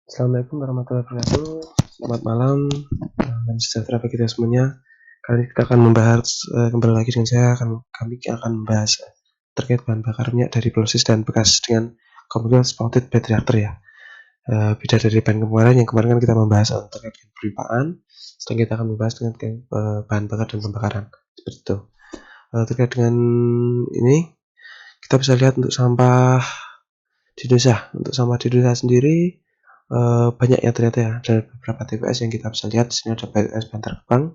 Assalamualaikum warahmatullahi wabarakatuh. Selamat malam dan sejahtera bagi kita semuanya. Kali ini kita akan membahas kembali lagi dengan kami akan membahas terkait bahan bakar minyak dari proses dan bekas dengan Commercial Spouted Bed Reactor ya. Beda dari bahan yang kemarin kan kita membahas terkait dengan perpipaan, sekarang kita akan membahas dengan bahan bakar dan pembakaran seperti itu. Terkait dengan ini kita bisa lihat untuk sampah di Indonesia. Untuk sampah di Indonesia sendiri banyak ya ternyata ya, ada beberapa TPS yang kita bisa lihat. Di sini ada TPS Bantar Gebang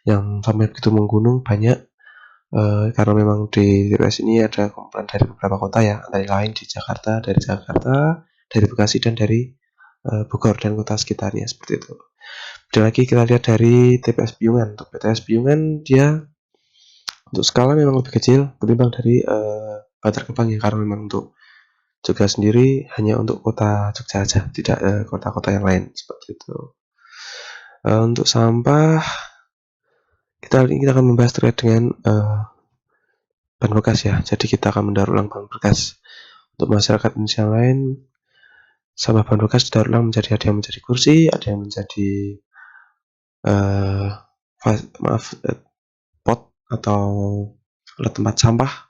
yang sampai begitu menggunung banyak, karena memang di TPS ini ada kumpulan dari beberapa kota ya, antara lain dari Jakarta, dari Bekasi dan dari Bogor dan kota sekitarnya seperti itu. Dan lagi kita lihat dari TPS Piungan. Untuk TPS Piungan dia untuk skala memang lebih kecil ketimbang dari Bantar Gebang ya, karena memang untuk Jogja sendiri hanya untuk kota Jogja saja, tidak kota-kota yang lain seperti itu. Untuk sampah kita akan membahas terkait dengan bahan bekas ya. Jadi kita akan mendaur ulang bahan bekas. Untuk masyarakat Indonesia yang lain, sampah bahan bekas didaur ulang ada yang menjadi kursi, ada yang menjadi pot atau alat tempat sampah,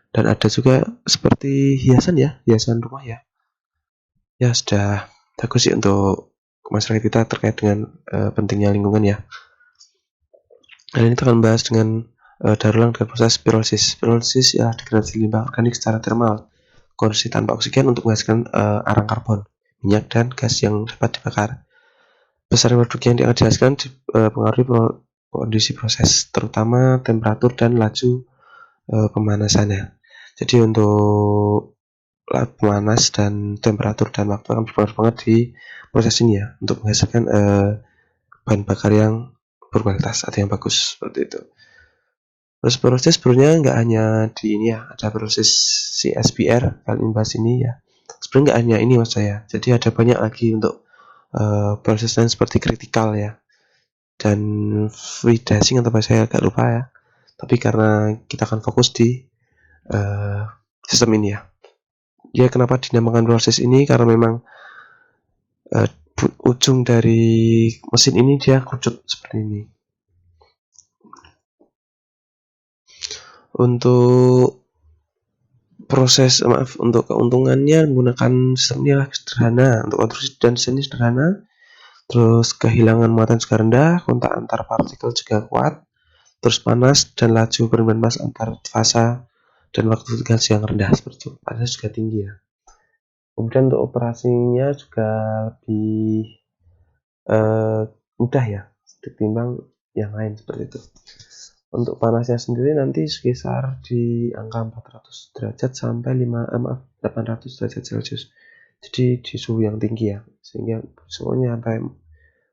dan ada juga seperti hiasan rumah ya. Ya sudah bagus sih untuk masyarakat kita terkait dengan pentingnya lingkungan ya. Dan ini kita akan membahas dengan daur ulang dengan proses pirolisis. Pirolisis ya degradasi limbah organik secara termal, kondisi tanpa oksigen untuk menghasilkan arang karbon, minyak dan gas yang dapat dibakar. Besar produk yang akan dihasilkan dipengaruhi kondisi proses, terutama temperatur dan laju pemanasannya. Jadi untuk pemanas dan temperatur dan waktu akan berpengaruh banget di proses ini ya, untuk menghasilkan bahan bakar yang berkualitas atau yang bagus seperti itu. Terus proses sebenarnya nggak hanya di ini ya, ada proses CSPR kalian bahas ini ya. Sebenarnya nggak hanya ini mas saya, jadi ada banyak lagi untuk proses lain seperti kritikal ya, dan fluidizing atau saya agak lupa ya. Tapi karena kita akan fokus di sistem ini ya. Ya kenapa dinamakan proses ini? Karena memang ujung dari mesin ini dia kerucut seperti ini. Untuk untuk keuntungannya menggunakan sistemnya sederhana, untuk konstruksi dan desainnya sederhana. Terus kehilangan muatan juga rendah, kontak antar partikel juga kuat. Terus panas dan laju perubahan pas antar fasa dan waktu gas yang rendah seperti itu. Panas juga tinggi ya. Kemudian untuk operasinya juga lebih mudah ya ketimbang yang lain seperti itu. Untuk panasnya sendiri nanti sekitar di angka 400 derajat sampai 800 derajat Celcius. Jadi di suhu yang tinggi ya, sehingga semuanya sampai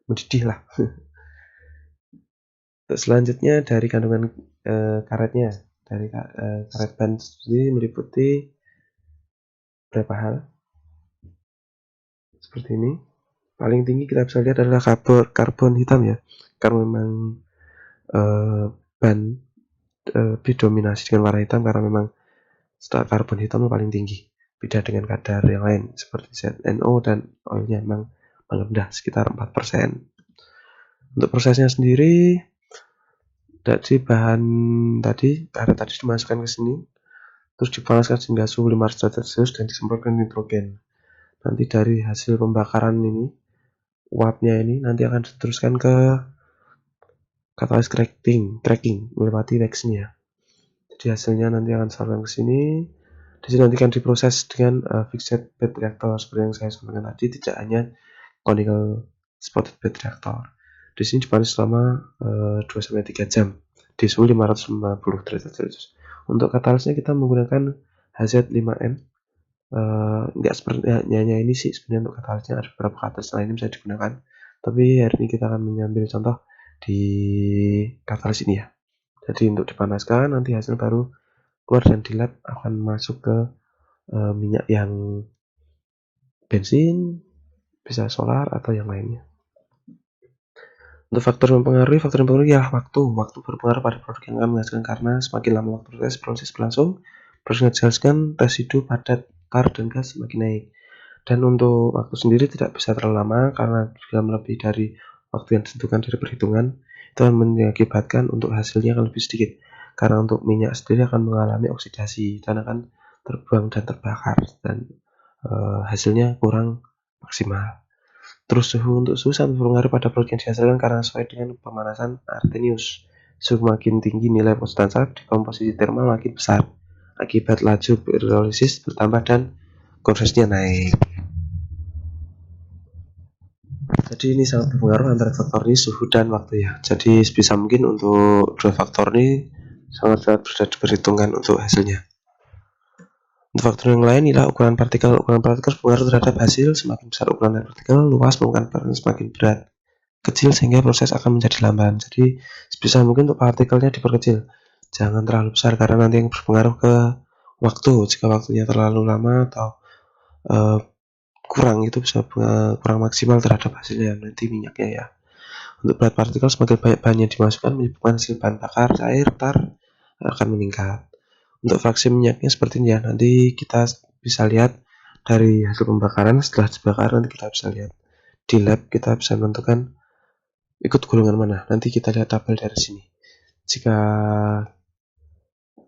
mendidih lah. Untuk selanjutnya dari kandungan karetnya, dari karet ban sendiri meliputi beberapa hal seperti ini. Paling tinggi kita bisa lihat adalah karbon hitam ya, karena memang ban didominasi dengan warna hitam karena memang karbon hitam paling tinggi, beda dengan kadar yang lain seperti ZNO dan oilnya memang rendah sekitar 4%. Untuk prosesnya sendiri, dari bahan karet tadi dimasukkan ke sini, terus dipanaskan hingga suhu 500 derajat Celcius dan disemprotkan nitrogen. Nanti dari hasil pembakaran ini, uapnya ini nanti akan diteruskan ke katalis cracking melewati waxnya. Jadi hasilnya nanti akan disalurkan ke sini. Di sini nanti akan diproses dengan fixed bed reactor seperti yang saya sampaikan tadi, tidak hanya conical spouted bed reactor. Di sini dipanas selama 2-3 jam di suhu 550 derajat Celcius. Untuk katalisnya kita menggunakan HZ5M. Enggak seperti hanya ini sih sebenarnya. Untuk katalisnya ada beberapa katalis lain yang bisa digunakan, tapi hari ini kita akan mengambil contoh di katalis ini ya. Jadi untuk dipanaskan, nanti hasil baru keluar dan di lab akan masuk ke minyak yang bensin, bisa solar atau yang lainnya. Untuk faktor yang mempengaruhi ialah waktu berpengaruh pada produk yang akan menghasilkan, karena semakin lama waktu proses berlangsung, proses menghasilkan residu padat tar dan gas semakin naik. Dan untuk waktu sendiri tidak bisa terlalu lama karena jika melebihi dari waktu yang ditentukan dari perhitungan itu akan mengakibatkan untuk hasilnya akan lebih sedikit. Karena untuk minyak sendiri akan mengalami oksidasi dan akan terbuang dan terbakar dan hasilnya kurang maksimal. Terus untuk suhu sangat berpengaruh pada produk yang dihasilkan karena sesuai dengan pemanasan Arrhenius. Suhu makin tinggi nilai positif salep di komposisi termal makin besar. Akibat laju pirolisis bertambah dan konversinya naik. Jadi ini sangat berpengaruh antara faktor ini suhu dan waktu ya. Jadi sebisa mungkin untuk dua faktor ini sangat berhitungan untuk hasilnya. Untuk faktor yang lain ialah ukuran partikel. Ukuran partikel berpengaruh terhadap hasil. Semakin besar ukuran partikel, luas permukaan partikel semakin berat, kecil sehingga proses akan menjadi lamban. Jadi sebisa mungkin untuk partikelnya diperkecil. Jangan terlalu besar karena nanti yang berpengaruh ke waktu. Jika waktunya terlalu lama atau kurang itu bisa kurang maksimal terhadap hasilnya nanti minyaknya ya. Untuk berat partikel semakin banyak bahan yang dimasukkan menyebabkan hasil bahan bakar cair akan meningkat. Untuk fraksi minyaknya seperti ini ya, nanti kita bisa lihat dari hasil pembakaran. Setelah dibakar nanti kita bisa lihat di lab, kita bisa menentukan ikut golongan mana. Nanti kita lihat tabel dari sini. Jika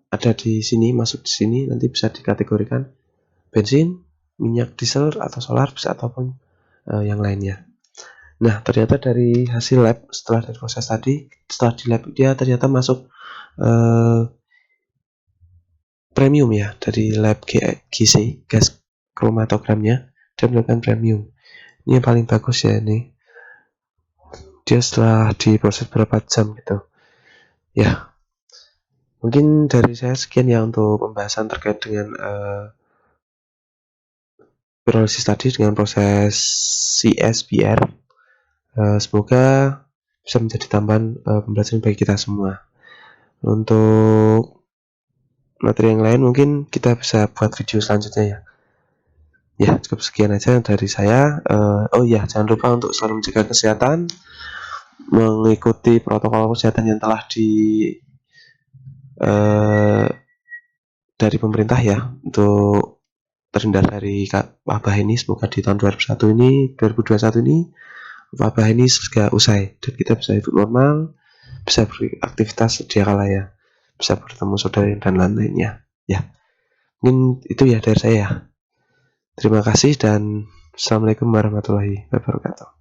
ada di sini, masuk di sini, nanti bisa dikategorikan bensin, minyak diesel atau solar bisa ataupun yang lainnya. Nah, ternyata dari hasil lab setelah dari proses tadi, setelah di lab dia ternyata masuk premium ya, dari lab GC, gas kromatogramnya, dia melakukan premium. Ini yang paling bagus ya ini. Dia setelah diproses berapa jam gitu. Ya, mungkin dari saya sekian ya untuk pembahasan terkait dengan pirolisis tadi dengan proses CSBR. Semoga bisa menjadi tambahan pembelajaran bagi kita semua. Untuk materi yang lain mungkin kita bisa buat video selanjutnya ya. Ya, cukup sekian aja dari saya. Oh ya, jangan lupa untuk selalu menjaga kesehatan, mengikuti protokol kesehatan yang telah dari pemerintah ya untuk terhindar dari wabah ini. Semoga di tahun 2021 ini wabah ini segera usai dan kita bisa hidup normal, bisa beraktivitas sedia kala ya, bisa bertemu saudara dan lain-lainnya ya. Mungkin itu ya dari saya. Terima kasih dan assalamualaikum warahmatullahi wabarakatuh.